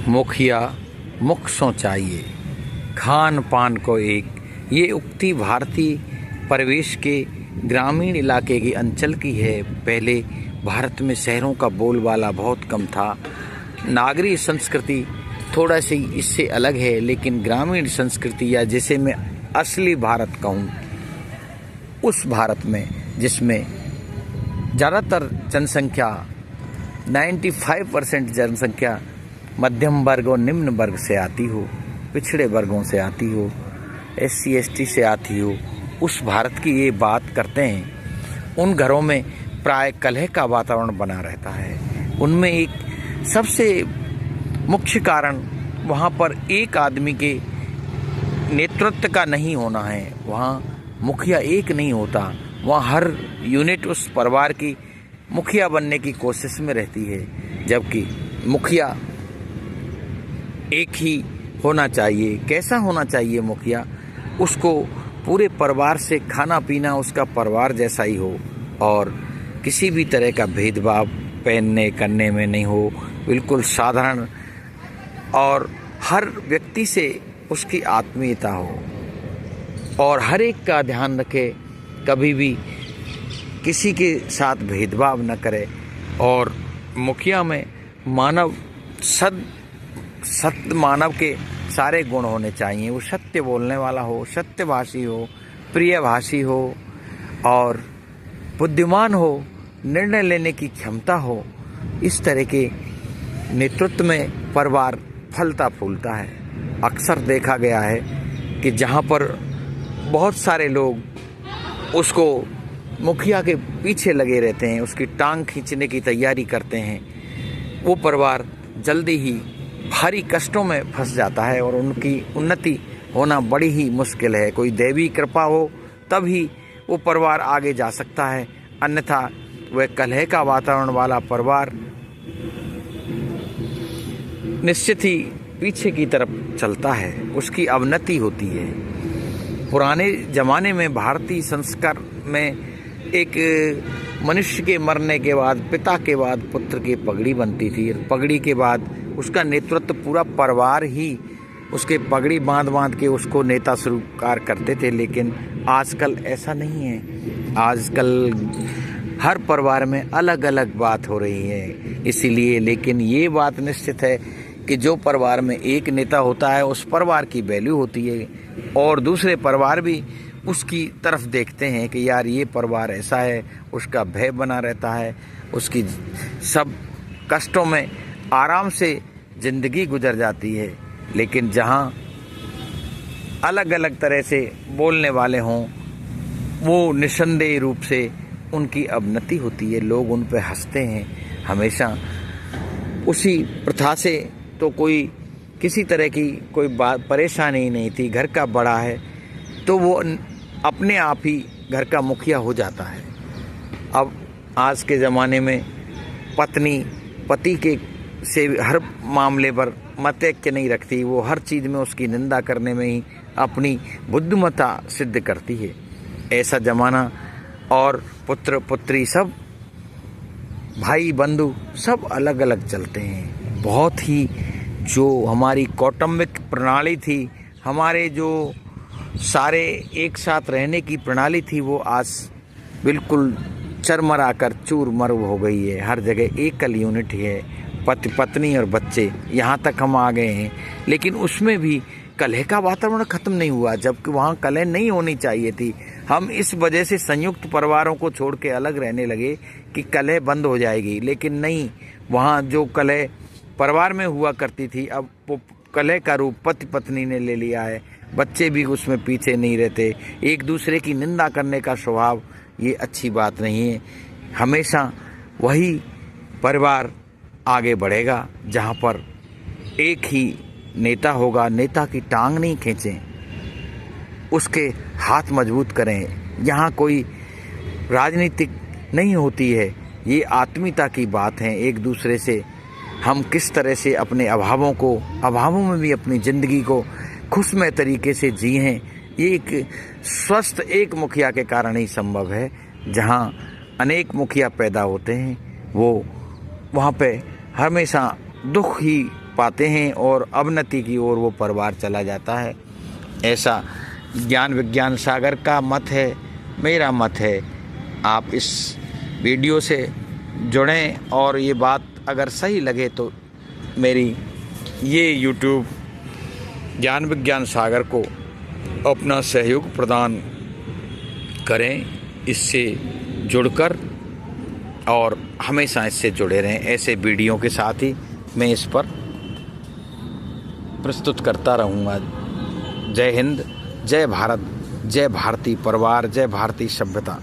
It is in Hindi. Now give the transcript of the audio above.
मुखिया मुख सो चाहिए, खान पान को एक। ये उक्ति भारतीय परिवेश के ग्रामीण इलाके के अंचल की है। पहले भारत में शहरों का बोलबाला बहुत कम था। नागरिक संस्कृति थोड़ा सी इससे अलग है, लेकिन ग्रामीण संस्कृति या जिसे मैं असली भारत कहूँ, उस भारत में जिसमें ज़्यादातर जनसंख्या 95% जनसंख्या मध्यम वर्ग और निम्न वर्ग से आती हो, पिछड़े वर्गों से आती हो, SC ST से आती हो, उस भारत की ये बात करते हैं। उन घरों में प्राय कलह का वातावरण बना रहता है। उनमें एक सबसे मुख्य कारण वहाँ पर एक आदमी के नेतृत्व का नहीं होना है। वहाँ मुखिया एक नहीं होता, वहाँ हर यूनिट उस परिवार की मुखिया बनने की कोशिश में रहती है, जबकि मुखिया एक ही होना चाहिए। कैसा होना चाहिए मुखिया? उसको पूरे परिवार से खाना पीना उसका परिवार जैसा ही हो और किसी भी तरह का भेदभाव पहनने करने में नहीं हो, बिल्कुल साधारण, और हर व्यक्ति से उसकी आत्मीयता हो और हर एक का ध्यान रखे, कभी भी किसी के साथ भेदभाव न करे। और मुखिया में मानव सत्य मानव के सारे गुण होने चाहिए। वो सत्य बोलने वाला हो, सत्यभाषी हो, प्रियभाषी हो और बुद्धिमान हो, निर्णय लेने की क्षमता हो। इस तरह के नेतृत्व में परिवार फलता फूलता है। अक्सर देखा गया है कि जहाँ पर बहुत सारे लोग उसको मुखिया के पीछे लगे रहते हैं, उसकी टांग खींचने की तैयारी करते हैं, वो परिवार जल्दी ही भारी कष्टों में फंस जाता है और उनकी उन्नति होना बड़ी ही मुश्किल है। कोई दैवी कृपा हो तब ही वो परिवार आगे जा सकता है, अन्यथा वह कलह का वातावरण वाला परिवार निश्चित ही पीछे की तरफ चलता है, उसकी अवनति होती है। पुराने ज़माने में भारतीय संस्कार में एक मनुष्य के मरने के बाद पिता के बाद पुत्र की पगड़ी बनती थी। पगड़ी के बाद उसका नेतृत्व पूरा परिवार ही उसके पगड़ी बांध बांध के उसको नेता स्वीकार करते थे, लेकिन आजकल ऐसा नहीं है। आजकल हर परिवार में अलग अलग बात हो रही है। इसीलिए लेकिन ये बात निश्चित है कि जो परिवार में एक नेता होता है उस परिवार की वैल्यू होती है और दूसरे परिवार भी उसकी तरफ देखते हैं कि यार ये परिवार ऐसा है, उसका भय बना रहता है, उसकी सब कष्टों में आराम से ज़िंदगी गुजर जाती है। लेकिन जहाँ अलग अलग तरह से बोलने वाले हों, वो निस्संदेह रूप से उनकी अवनति होती है, लोग उन पर हंसते हैं। हमेशा उसी प्रथा से तो कोई किसी तरह की कोई बात परेशानी नहीं थी। घर का बड़ा है तो वो अपने आप ही घर का मुखिया हो जाता है। अब आज के ज़माने में पत्नी पति के से हर मामले पर मतैक्य नहीं रखती, वो हर चीज़ में उसकी निंदा करने में ही अपनी बुद्धिमत्ता सिद्ध करती है। ऐसा ज़माना, और पुत्र पुत्री सब भाई बंधु सब अलग अलग चलते हैं। बहुत ही जो हमारी कौटुंबिक प्रणाली थी, हमारे जो सारे एक साथ रहने की प्रणाली थी, वो आज बिल्कुल चरमरा कर चूरमर हो गई है। हर जगह एकल यूनिट है, पति पत्नी और बच्चे, यहाँ तक हम आ गए हैं। लेकिन उसमें भी कलह का वातावरण ख़त्म नहीं हुआ, जबकि वहाँ कलह नहीं होनी चाहिए थी। हम इस वजह से संयुक्त परिवारों को छोड़ के अलग रहने लगे कि कलह बंद हो जाएगी, लेकिन नहीं, वहाँ जो कलह परिवार में हुआ करती थी, अब वो कलह का रूप पति पत्नी ने ले लिया है। बच्चे भी उसमें पीछे नहीं रहते। एक दूसरे की निंदा करने का स्वभाव, ये अच्छी बात नहीं है। हमेशा वही परिवार आगे बढ़ेगा जहाँ पर एक ही नेता होगा। नेता की टांग नहीं खींचें, उसके हाथ मजबूत करें। यहाँ कोई राजनीतिक नहीं होती है, ये आत्मीयता की बात है। एक दूसरे से हम किस तरह से अपने अभावों में भी अपनी ज़िंदगी को खुशमय तरीके से जिए, ये एक स्वस्थ एक मुखिया के कारण ही संभव है। जहाँ अनेक मुखिया पैदा होते हैं, वो वहाँ पे हमेशा दुख ही पाते हैं और अवनति की ओर वो परिवार चला जाता है। ऐसा ज्ञान विज्ञान सागर का मत है, मेरा मत है। आप इस वीडियो से जुड़ें और ये बात अगर सही लगे तो मेरी ये यूट्यूब ज्ञान विज्ञान सागर को अपना सहयोग प्रदान करें, इससे जुड़कर, और हमेशा इससे जुड़े रहें। ऐसे वीडियो के साथ ही मैं इस पर प्रस्तुत करता रहूँगा। जय हिंद, जय भारत, जय भारतीय परिवार, जय भारतीय सभ्यता।